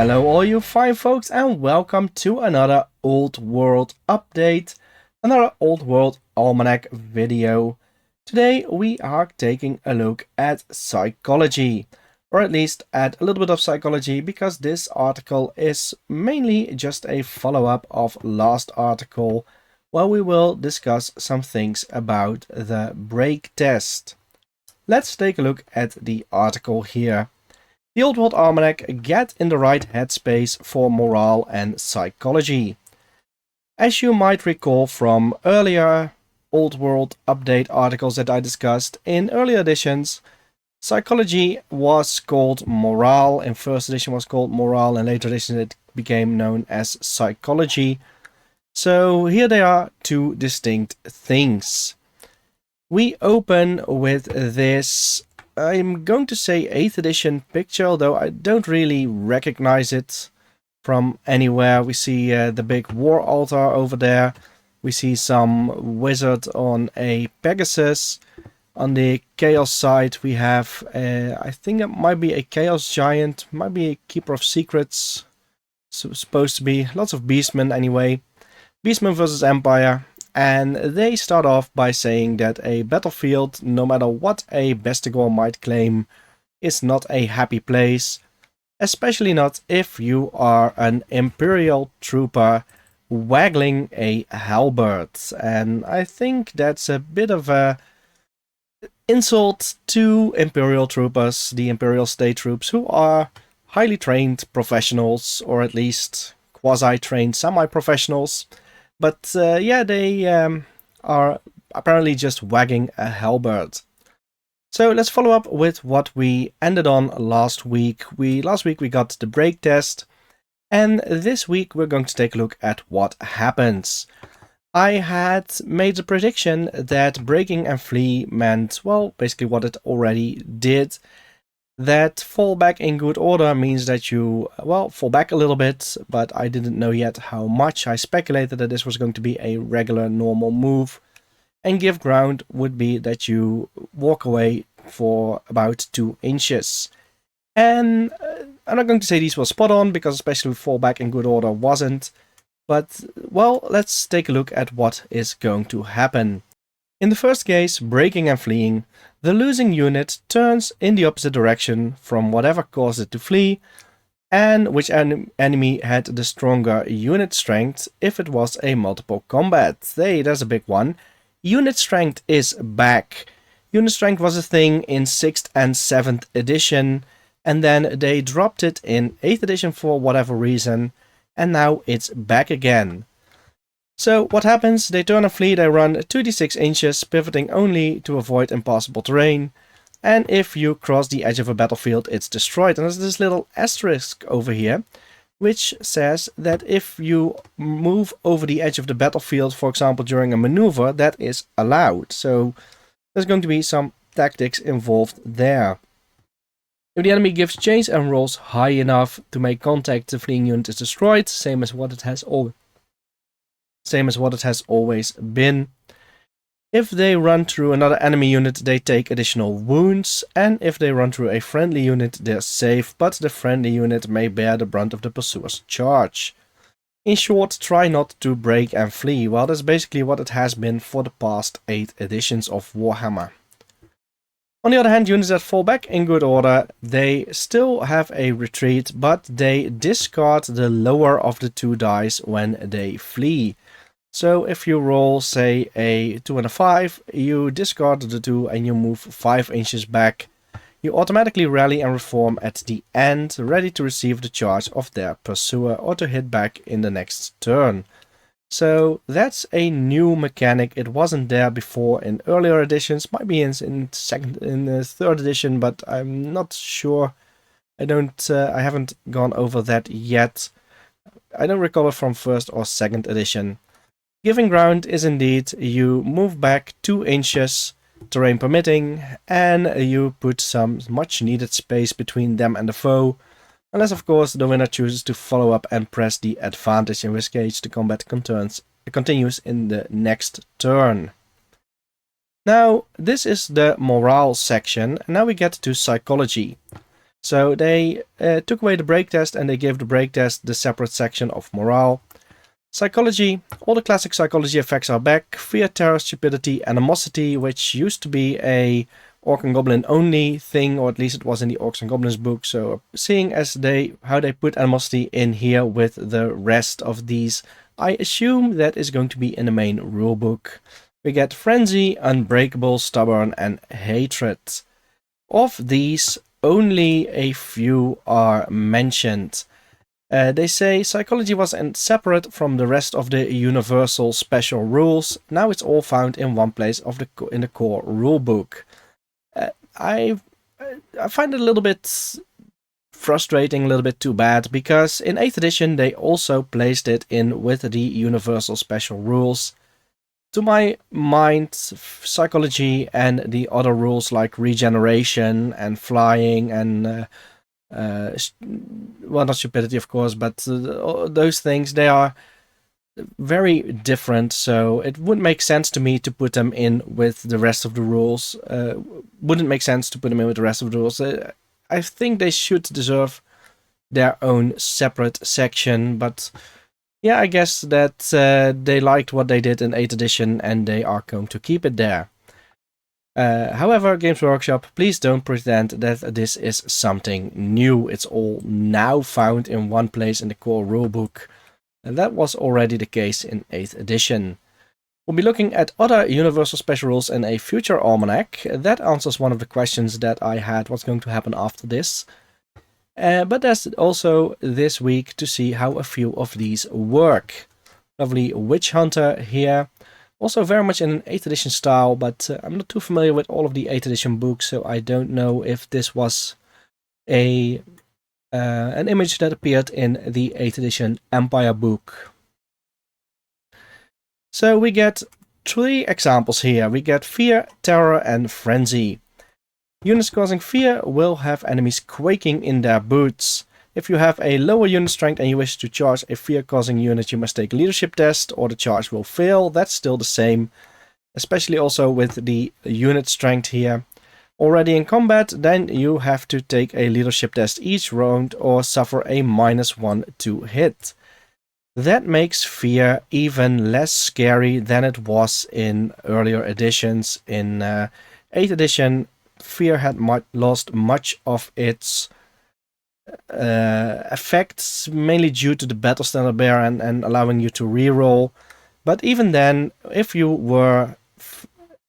Hello all you fine folks and welcome to another Old World update, another Old World Almanack video. Today we are taking a look at psychology, or at least at a little bit of psychology, because this article is mainly just a follow-up of last article where we will discuss some things about the break test. Let's take a look at the article here. The Old World Almanack, get in the right headspace for morale and psychology. As you might recall from earlier Old World update articles that I discussed, in earlier editions, psychology was called morale. In first edition was called morale, and later edition it became known as psychology. So here they are, two distinct things. We open with this, I'm going to say 8th edition picture, although I don't really recognize it from anywhere. We see the big war altar over there. We see some wizard on a Pegasus. On the chaos side we have, I think it might be a chaos giant, might be a keeper of secrets. Supposed to be lots of beastmen anyway. Beastmen versus Empire. And they start off by saying that a battlefield, no matter what a Bestigor might claim, is not a happy place, especially not if you are an Imperial trooper waggling a halberd. And I think that's a bit of a insult to Imperial troopers, the Imperial state troops, who are highly trained professionals, or at least quasi-trained semi-professionals. But yeah, they are apparently just wagging a halberd. So let's follow up with what we ended on last week. Last week we got the break test, and this week we're going to take a look at what happens. I had made a prediction that breaking and flee meant, well, basically what it already did. That fall back in good order means that you, well, fall back a little bit, but I didn't know yet how much. I speculated that this was going to be a regular normal move, and give ground would be that you walk away for about 2 inches. And I'm not going to say these were spot on, because especially fall back in good order wasn't, but well, let's take a look at what is going to happen. In the first case, breaking and fleeing, the losing unit turns in the opposite direction from whatever caused it to flee, and which enemy had the stronger unit strength if it was a multiple combat. Hey, there's a big one. Unit strength is back. Unit strength was a thing in 6th and 7th edition, and then they dropped it in 8th edition for whatever reason, and now it's back again. So what happens? They turn and flee, they run 2d6 inches, pivoting only to avoid impassable terrain. And if you cross the edge of a battlefield, it's destroyed. And there's this little asterisk over here, which says that if you move over the edge of the battlefield, for example during a maneuver, that is allowed. So there's going to be some tactics involved there. If the enemy gives chase and rolls high enough to make contact, the fleeing unit is destroyed, same as what it has always been. If they run through another enemy unit, they take additional wounds, and if they run through a friendly unit, they're safe, but the friendly unit may bear the brunt of the pursuer's charge. In short, try not to break and flee. Well, that's basically what it has been for the past 8 editions of Warhammer. On the other hand, units that fall back in good order, they still have a retreat, but they discard the lower of the 2 dice when they flee. So if you roll, say, a 2 and a 5, you discard the 2 and you move 5 inches back. You automatically rally and reform at the end, ready to receive the charge of their pursuer or to hit back in the next turn. So that's a new mechanic. It wasn't there before in earlier editions, might be in the 3rd edition, but I'm not sure. I haven't gone over that yet. I don't recall it from 1st or 2nd edition. Giving ground is indeed you move back 2 inches, terrain permitting, and you put some much needed space between them and the foe, unless of course the winner chooses to follow up and press the advantage, in which case the combat continues in the next turn. Now this is the morale section, and now we get to psychology. So they took away the break test and they gave the break test the separate section of morale. Psychology, all the classic psychology effects are back. Fear, terror, stupidity, animosity, which used to be a Orc and Goblin only thing, or at least it was in the Orcs and Goblins book. So seeing as how they put animosity in here with the rest of these, I assume that is going to be in the main rulebook. We get frenzy, unbreakable, stubborn, and hatred. Of these, only a few are mentioned. They say psychology was separate from the rest of the universal special rules. Now it's all found in one place in the core rulebook. I find it a little bit frustrating, a little bit too bad, because in 8th edition they also placed it in with the universal special rules. To my mind, psychology and the other rules like regeneration and flying and well, not stupidity, of course, but those things, they are very different, so it wouldn't make sense to me to put them in with the rest of the rules. Wouldn't make sense to put them in with the rest of the rules. I think they should deserve their own separate section, but yeah, I guess that they liked what they did in 8th edition and they are going to keep it there. However, Games Workshop, please don't pretend that this is something new. It's all now found in one place in the core rulebook. And that was already the case in 8th edition. We'll be looking at other universal special rules in a future almanac. That answers one of the questions that I had, what's going to happen after this. But there's also this week to see how a few of these work. Lovely Witch Hunter here. Also very much in an 8th edition style, but I'm not too familiar with all of the 8th edition books, so I don't know if this was an image that appeared in the 8th edition Empire book. So we get 3 examples here. We get Fear, Terror, and Frenzy. Units causing fear will have enemies quaking in their boots. If you have a lower unit strength and you wish to charge a fear-causing unit, you must take a leadership test or the charge will fail. That's still the same, especially also with the unit strength here. Already in combat, then you have to take a leadership test each round or suffer a -1 to hit. That makes fear even less scary than it was in earlier editions. In 8th edition, fear had lost much of its effects, mainly due to the battle standard bearer and allowing you to reroll. But even then, if you were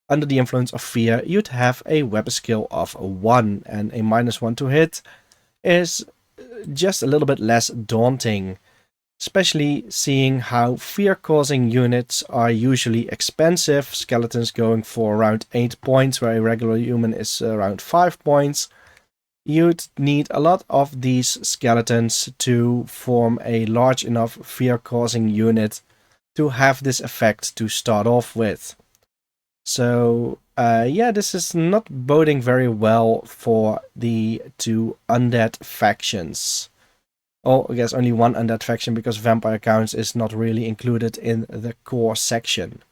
under the influence of fear, you'd have a weapon skill of 1, and a -1 to hit is just a little bit less daunting. Especially seeing how fear-causing units are usually expensive, skeletons going for around 8 points, where a regular human is around 5 points. You'd need a lot of these skeletons to form a large enough fear-causing unit to have this effect to start off with. So yeah, this is not boding very well for the 2 undead factions. Oh, I guess only 1 undead faction, because vampire counts is not really included in the core section.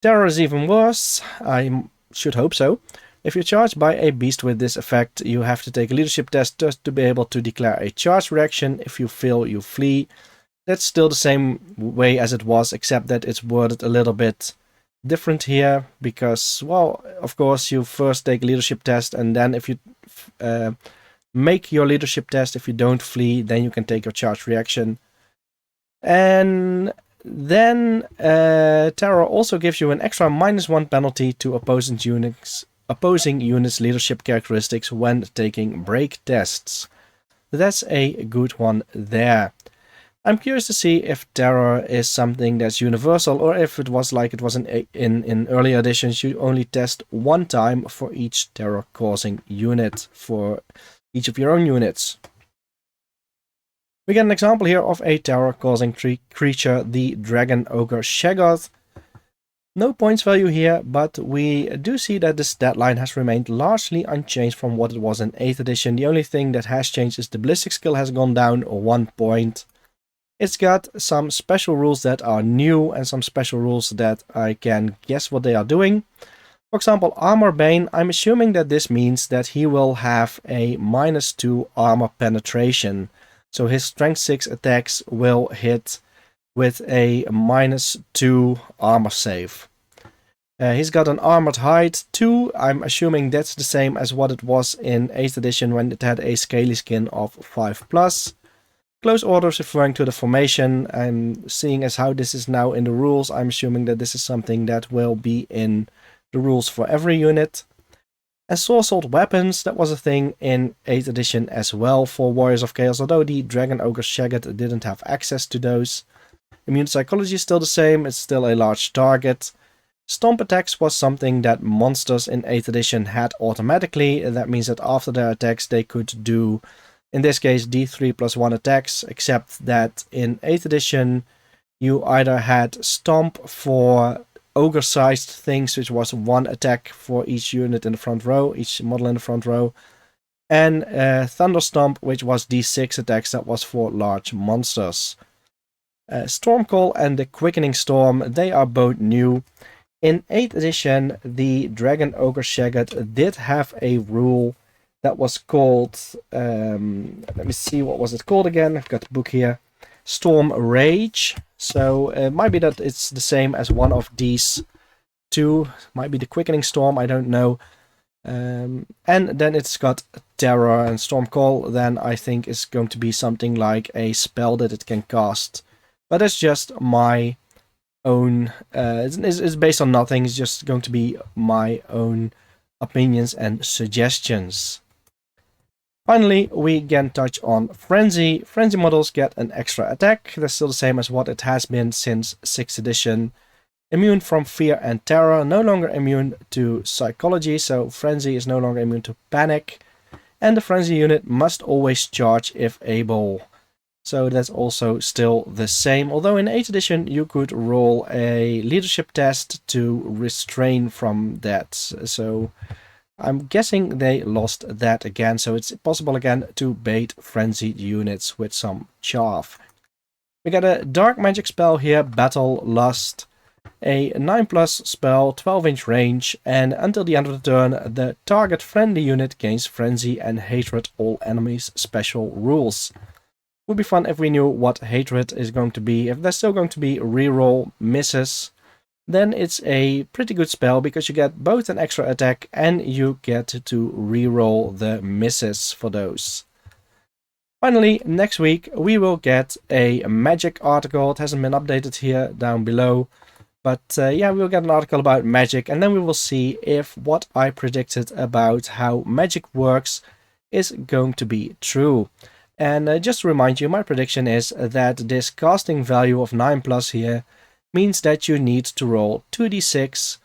Terror is even worse. I should hope so. If you're charged by a beast with this effect, you have to take a leadership test just to be able to declare a charge reaction. If you fail, you flee. That's still the same way as it was, except that it's worded a little bit different here, because, well, of course, you first take a leadership test, and then if you make your leadership test, if you don't flee, then you can take your charge reaction. And then Terror also gives you an extra -1 penalty to opposing units' leadership characteristics when taking break tests. That's a good one there. I'm curious to see if Terror is something that's universal, or if it was like it was in earlier editions, you only test 1 time for each terror-causing unit for each of your own units. We get an example here of a terror-causing creature, the Dragon Ogre Shaggoth. No points value here, but we do see that this deadline has remained largely unchanged from what it was in 8th edition. The only thing that has changed is the ballistic skill has gone down 1 point. It's got some special rules that are new and some special rules that I can guess what they are doing. For example, Armor Bane, I'm assuming that this means that he will have a -2 armor penetration. So his strength 6 attacks will hit with a -2 armor save. He's got an armored hide 2. I'm assuming that's the same as what it was in 8th edition when it had a scaly skin of 5+. Close orders referring to the formation, and seeing as how this is now in the rules, I'm assuming that this is something that will be in the rules for every unit. And Sword weapons, that was a thing in 8th edition as well for Warriors of Chaos, although the Dragon Ogre Shaggot didn't have access to those. Immune Psychology is still the same, it's still a large target. Stomp attacks was something that monsters in 8th edition had automatically. That means that after their attacks they could do, in this case, D3+1 attacks, except that in 8th edition you either had Stomp for ogre-sized things, which was 1 attack for each unit in the front row, each model in the front row, and Thunder Stomp, which was D6 attacks, that was for large monsters. Stormcall and the Quickening Storm, they are both new. In 8th edition, the Dragon Ogre Shaggot did have a rule that was called, let me see, what was it called again? I've got the book here. Storm Rage. So it might be that it's the same as one of these two. Might be the Quickening Storm, I don't know. And then it's got Terror, and Stormcall then I think is going to be something like a spell that it can cast. But that's just my own, it's based on nothing, it's just going to be my own opinions and suggestions. Finally, we can touch on Frenzy. Frenzy models get an extra attack. That's still the same as what it has been since 6th edition. Immune from Fear and Terror, no longer immune to Psychology, so Frenzy is no longer immune to Panic. And the Frenzy unit must always charge if able. So that's also still the same, although in 8th edition you could roll a leadership test to restrain from that. So I'm guessing they lost that again, so it's possible again to bait frenzied units with some chaff. We got a dark magic spell here, Battle Lust, a 9+ spell, 12-inch range, and until the end of the turn, the target friendly unit gains Frenzy and Hatred all enemies special rules. Would be fun if we knew what Hatred is going to be. If there's still going to be reroll misses, then it's a pretty good spell because you get both an extra attack and you get to reroll the misses for those. Finally, next week we will get a magic article. It hasn't been updated here down below. But yeah, we'll get an article about magic, and then we will see if what I predicted about how magic works is going to be true. And just to remind you, my prediction is that this casting value of 9+ here means that you need to roll 2d6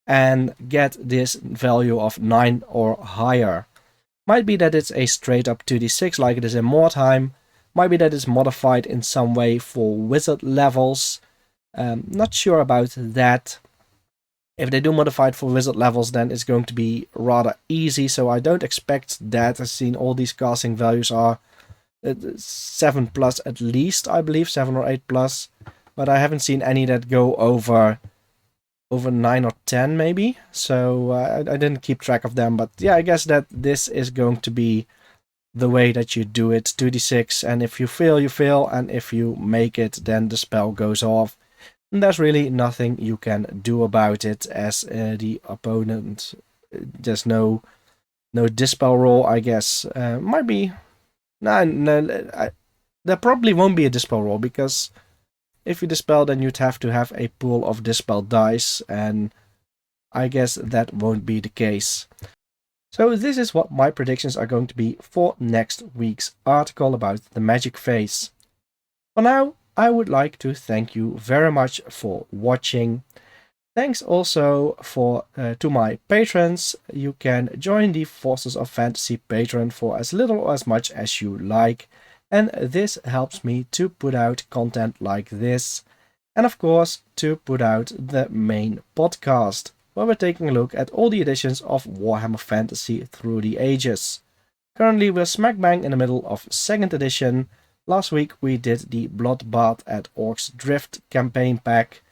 and get this value of 9 or higher. Might be that it's a straight up 2d6 like it is in Mordheim. Might be that it's modified in some way for wizard levels. Not sure about that. If they do modify it for wizard levels, then it's going to be rather easy, so I don't expect that. I've seen all these casting values are 7+ at least, I believe, 7 or 8+, but I haven't seen any that go over 9 or 10 maybe, so I didn't keep track of them. But yeah, I guess that this is going to be the way that you do it, 2d6, and if you fail, you fail, and if you make it, then the spell goes off. And there's really nothing you can do about it as the opponent. There's no dispel roll, I guess. Might be. No, there probably won't be a dispel roll, because if you dispel, then you'd have to have a pool of dispel dice, and I guess that won't be the case. So this is what my predictions are going to be for next week's article about the magic phase. For now, I would like to thank you very much for watching. Thanks also to my patrons. You can join the Forces of Fantasy Patreon for as little or as much as you like, and this helps me to put out content like this, and of course to put out the main podcast, where we're taking a look at all the editions of Warhammer Fantasy through the ages. Currently we're smack bang in the middle of 2nd edition. Last week we did the Bloodbath at Orc's Drift campaign pack,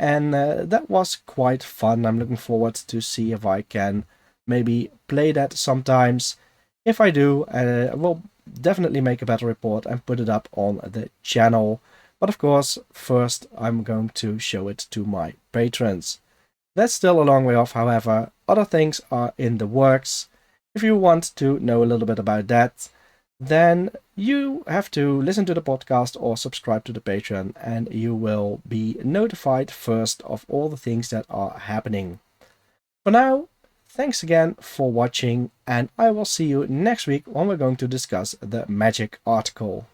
and that was quite fun. I'm looking forward to see if I can maybe play that sometimes. If I do, I will definitely make a battle report and put it up on the channel. But of course, first I'm going to show it to my patrons. That's still a long way off, however. Other things are in the works. If you want to know a little bit about that, then you have to listen to the podcast or subscribe to the Patreon, and you will be notified first of all the things that are happening. For now, thanks again for watching, and I will see you next week when we're going to discuss the magic article.